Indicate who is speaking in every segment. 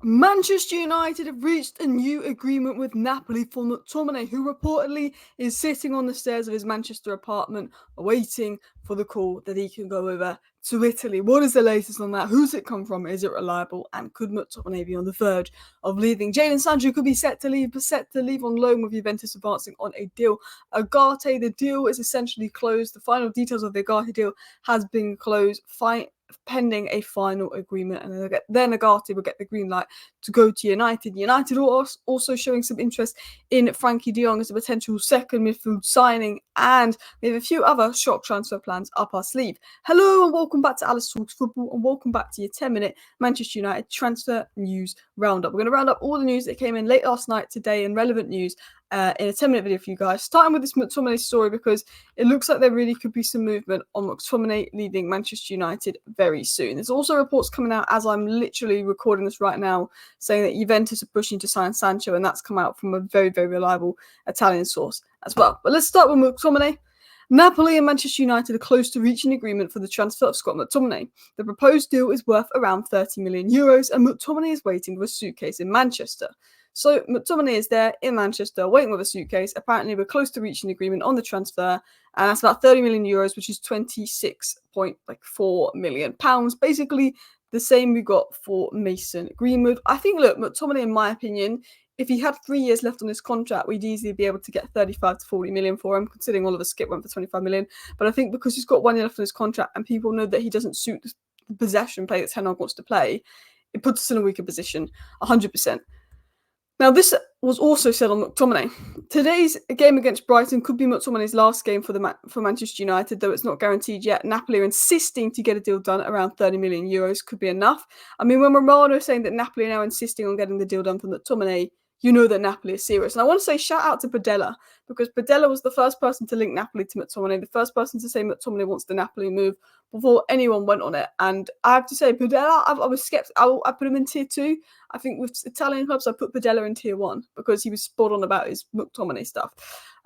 Speaker 1: Manchester United have reached a new agreement with Napoli for McTominay, who reportedly is sitting on the stairs of his Manchester apartment waiting for the call that he can go over to Italy. What is the latest on that? Who's it come from? Is it reliable? And could McTominay be on the verge of leaving? Jadon Sancho could be set to leave on loan, with Juventus advancing on a deal. Ugarte, the deal is essentially closed. The final details of the Ugarte deal has been closed. Pending a final agreement, and then Ugarte will get the green light to go to United. United are also showing some interest in Frankie de Jong as a potential second midfield signing, and we have a few other shock transfer plans up our sleeve. Hello and welcome back to Alice Talks Football, and welcome back to your 10-minute Manchester United transfer news roundup. We're going to round up all the news that came in late last night, today, and relevant news in a 10-minute video for you guys, starting with this McTominay story, because it looks like there really could be some movement on McTominay leaving Manchester United very soon. There's also reports coming out as I'm literally recording this right now saying that Juventus are pushing to sign Sancho, and that's come out from a very, very reliable Italian source as well. But let's start with McTominay. Napoli and Manchester United are close to reaching agreement for the transfer of Scott McTominay. The proposed deal is worth around €30 million, and McTominay is waiting with a suitcase in Manchester. So McTominay is there in Manchester waiting with a suitcase. Apparently we're close to reaching agreement on the transfer, and that's about €30 million, which is £26.4 million. Basically the same we got for Mason Greenwood. I think, look, McTominay, in my opinion, if he had 3 years left on his contract, we'd easily be able to get 35 to 40 million for him, considering Oliver Skip went for 25 million. But I think because he's got 1 year left on his contract and people know that he doesn't suit the possession play that Ten Hag wants to play, it puts us in a weaker position, 100%. Now, this was also said on McTominay. Today's game against Brighton could be McTominay's last game for Manchester United, though it's not guaranteed yet. Napoli are insisting to get a deal done around €30 million. Could be enough. I mean, when Romano is saying that Napoli are now insisting on getting the deal done for McTominay, you know that Napoli is serious. And I want to say shout out to Padella, because Padella was the first person to link Napoli to McTominay, the first person to say McTominay wants the Napoli move before anyone went on it. And I have to say, Padella, I was skeptical. I put him in tier 2. I think with Italian clubs, I put Padella in tier 1 because he was spot on about his McTominay stuff.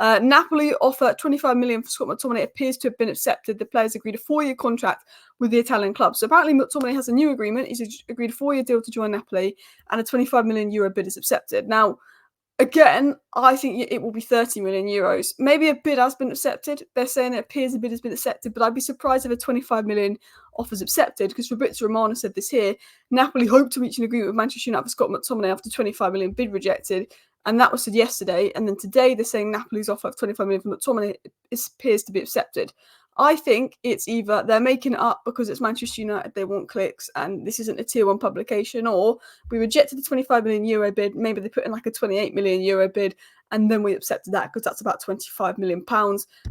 Speaker 1: Napoli offer $25 million for Scott McTominay appears to have been accepted. The players agreed a 4-year contract with the Italian club. So apparently McTominay has a new agreement. He's agreed a 4-year deal to join Napoli, and a €25 million bid is accepted. Now, again, I think it will be €30 million. Maybe a bid has been accepted. They're saying it appears a bid has been accepted, but I'd be surprised if a 25 million offer is accepted, because Fabrizio Romano said this here. Napoli hope to reach an agreement with Manchester United for Scott McTominay after 25 million bid rejected, and that was said yesterday. And then today they're saying Napoli's offer of 25 million for McTominay appears to be accepted. I think it's either they're making it up because it's Manchester United, they want clicks, and this isn't a tier 1 publication, or we rejected the €25 million bid, maybe they put in like a €28 million bid, and then we accepted that because that's about £25 million,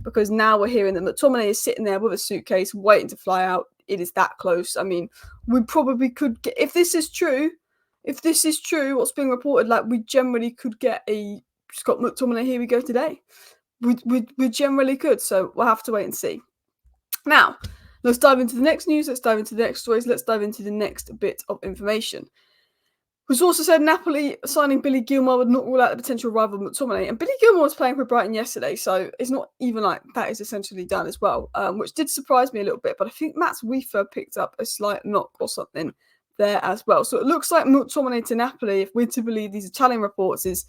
Speaker 1: because now we're hearing that McTominay is sitting there with a suitcase waiting to fly out. It is that close. I mean, we probably could get, if this is true, what's being reported, like we generally could get a Scott McTominay, here we go today. We generally could, so we'll have to wait and see. Now, let's dive into the next news. Let's dive into the next stories. Let's dive into the next bit of information. It was also said Napoli signing Billy Gilmour would not rule out the potential rival McTominay. And Billy Gilmour was playing for Brighton yesterday, so it's not even like that is essentially done as well, which did surprise me a little bit. But I think Mats Wiefer picked up a slight knock or something there as well. So it looks like McTominay to Napoli, if we're to believe these Italian reports, is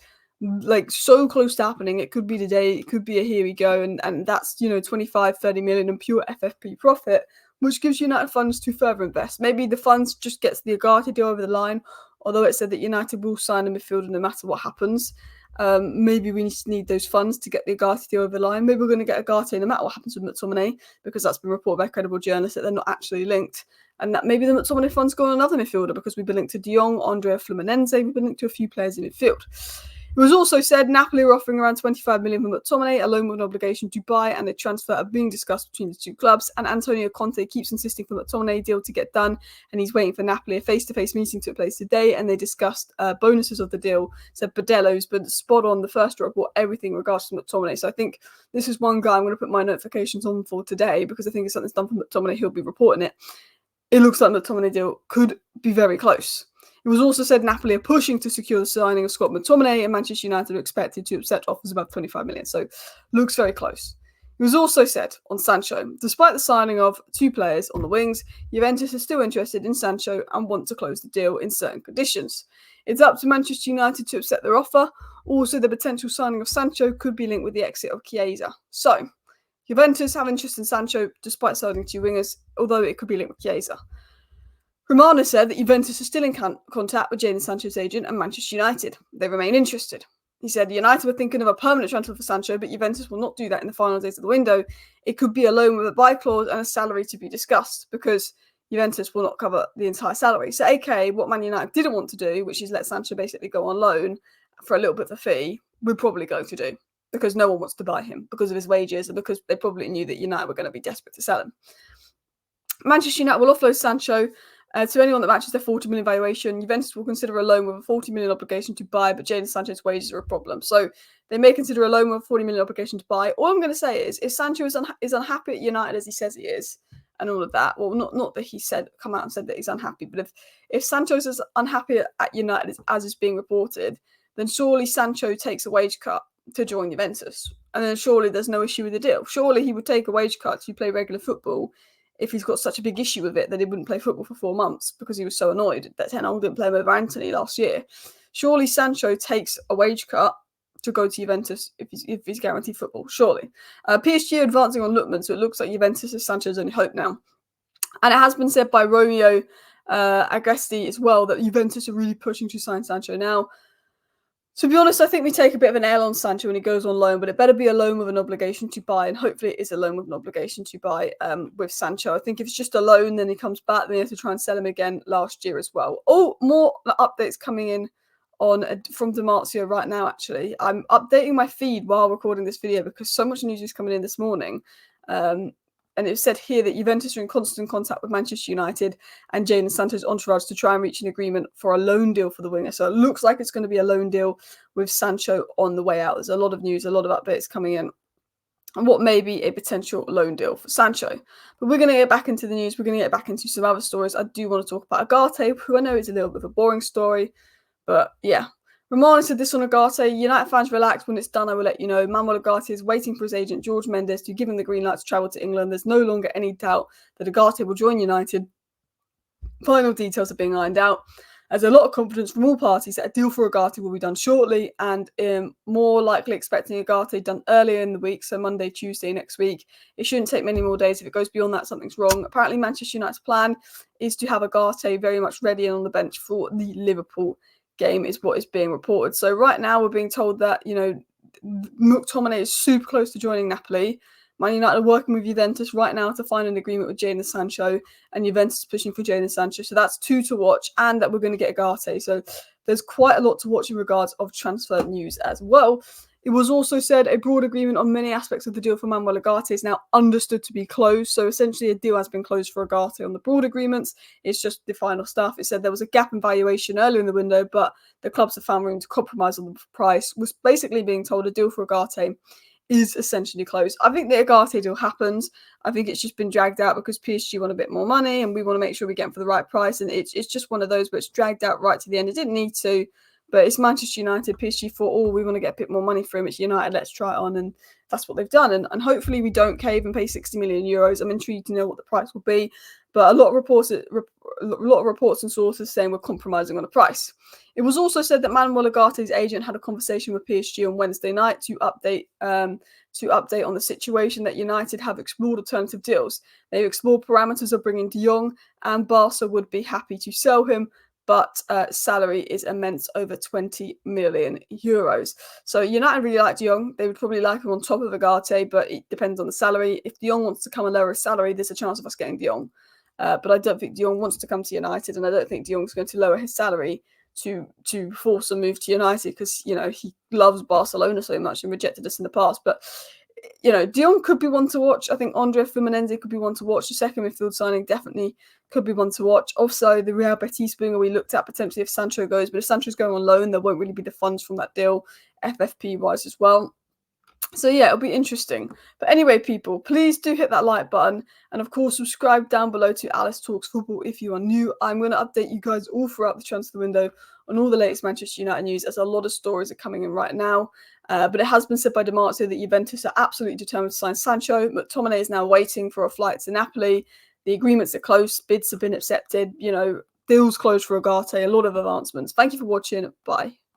Speaker 1: like so close to happening. It could be today, it could be a here we go, and that's 25-30 million in pure FFP profit, which gives United funds to further invest. Maybe the funds just gets the Ugarte deal over the line, although it said that United will sign a midfielder no matter what happens. Maybe we need those funds to get the Ugarte deal over the line. Maybe we're going to get Ugarte no matter what happens with McTominay, because that's been reported by credible journalists that they're not actually linked. And that maybe the McTominay funds go on another midfielder, because we've been linked to De Jong, Andrea Fluminense, we've been linked to a few players in midfield. It was also said Napoli were offering around 25 million for McTominay, a loan with an obligation to buy, and a transfer are being discussed between the two clubs. And Antonio Conte keeps insisting for McTominay deal to get done, and he's waiting for Napoli. A face-to-face meeting took place today, and they discussed bonuses of the deal. Said Badello's, but spot on the first report, everything regards to McTominay. So I think this is one guy I'm going to put my notifications on for today, because I think if something's done for McTominay, he'll be reporting it. It looks like the McTominay deal could be very close. It was also said Napoli are pushing to secure the signing of Scott McTominay, and Manchester United are expected to accept offers above 25 million. So looks very close. It was also said on Sancho, despite the signing of 2 players on the wings, Juventus is still interested in Sancho and want to close the deal in certain conditions. It's up to Manchester United to accept their offer. Also, the potential signing of Sancho could be linked with the exit of Chiesa. So, Juventus have interest in Sancho despite signing 2 wingers, although it could be linked with Chiesa. Romano said that Juventus is still in contact with Jadon Sancho's agent and Manchester United. They remain interested. He said United were thinking of a permanent transfer for Sancho, but Juventus will not do that in the final days of the window. It could be a loan with a buy clause and a salary to be discussed because Juventus will not cover the entire salary. So, aka what Man United didn't want to do, which is let Sancho basically go on loan for a little bit of a fee, we're probably going to do because no one wants to buy him because of his wages and because they probably knew that United were going to be desperate to sell him. Manchester United will offload Sancho to anyone that matches their 40 million valuation. Juventus will consider a loan with a 40 million obligation to buy, but Jadon Sancho's wages are a problem. So they may consider a loan with a 40 million obligation to buy. All I'm going to say is, if Sancho is unhappy at United as he says he is, and all of that, well, not that he come out and said that he's unhappy, but if Sancho's as unhappy at United as is being reported, then surely Sancho takes a wage cut to join Juventus. And then surely there's no issue with the deal. Surely he would take a wage cut to play regular football if he's got such a big issue with it that he wouldn't play football for 4 months because he was so annoyed that Ten Hag didn't play him over Anthony last year. Surely Sancho takes a wage cut to go to Juventus if he's guaranteed football. Surely. PSG are advancing on Lookman, so it looks like Juventus is Sancho's only hope now. And it has been said by Romeo Ugarte as well that Juventus are really pushing to sign Sancho now. To be honest, I think we take a bit of an L on Sancho when he goes on loan, but it better be a loan with an obligation to buy, and hopefully it is a loan with an obligation to buy with Sancho. I think if it's just a loan, then he comes back, then they have to try and sell him again last year as well. Oh, more updates coming in from Demarcio right now, actually. I'm updating my feed while recording this video because so much news is coming in this morning. And it said here that Juventus are in constant contact with Manchester United and Jadon Sancho's entourage to try and reach an agreement for a loan deal for the winger. So it looks like it's going to be a loan deal with Sancho on the way out. There's a lot of news, a lot of updates coming in on what may be a potential loan deal for Sancho. But we're going to get back into the news. We're going to get back into some other stories. I do want to talk about Ugarte, who I know is a little bit of a boring story. But yeah, Romano said this on Ugarte. United fans, relax. When it's done, I will let you know. Manuel Ugarte is waiting for his agent, George Mendes, to give him the green light to travel to England. There's no longer any doubt that Ugarte will join United. Final details are being ironed out. There's a lot of confidence from all parties that a deal for Ugarte will be done shortly, and more likely expecting Ugarte done earlier in the week, so Monday, Tuesday next week. It shouldn't take many more days. If it goes beyond that, something's wrong. Apparently, Manchester United's plan is to have Ugarte very much ready and on the bench for the Liverpool game, is what is being reported. So right now we're being told that, McTominay is super close to joining Napoli. Man United are working with Juventus right now to find an agreement with Jadon Sancho, and Juventus is pushing for Jadon Sancho. So that's 2 to watch, and that we're going to get Ugarte. So there's quite a lot to watch in regards of transfer news as well. It was also said a broad agreement on many aspects of the deal for Manuel Ugarte is now understood to be closed. So essentially a deal has been closed for Ugarte on the broad agreements. It's just the final stuff. It said there was a gap in valuation earlier in the window, but the clubs have found room to compromise on the price. Was basically being told a deal for Ugarte is essentially closed. I think the Ugarte deal happens. I think it's just been dragged out because PSG want a bit more money and we want to make sure we get him for the right price. And it's just one of those where it's dragged out right to the end. It didn't need to. But it's Manchester United. PSG thought, we want to get a bit more money for him. It's United, let's try it on. And that's what they've done. And hopefully we don't cave and pay 60 million euros. I'm intrigued to know what the price will be. But a lot of reports and sources saying we're compromising on the price. It was also said that Manuel Ugarte's agent had a conversation with PSG on Wednesday night to update on the situation that United have explored alternative deals. They've explored parameters of bringing De Jong, and Barca would be happy to sell him. But salary is immense, over 20 million euros. So United really like De Jong. They would probably like him on top of Ugarte, but it depends on the salary. If De Jong wants to come and lower his salary, there's a chance of us getting De Jong. But I don't think De Jong wants to come to United, and I don't think De Jong's going to lower his salary to force a move to United because, he loves Barcelona so much and rejected us in the past. But De Jong could be one to watch. I think Andre Fluminense could be one to watch. The second midfield signing definitely could be one to watch. Also, the Real Betis winger we looked at potentially if Sancho goes, but if Sancho's going on loan, there won't really be the funds from that deal, FFP-wise as well. So yeah, it'll be interesting. But anyway, people, please do hit that like button. And of course, subscribe down below to Alice Talks Football if you are new. I'm going to update you guys all throughout the transfer window on all the latest Manchester United news, as a lot of stories are coming in right now. But it has been said by Marzio that Juventus are absolutely determined to sign Sancho. McTominay is now waiting for a flight to Napoli. The agreements are close. Bids have been accepted. Deals closed for Ugarte. A lot of advancements. Thank you for watching. Bye.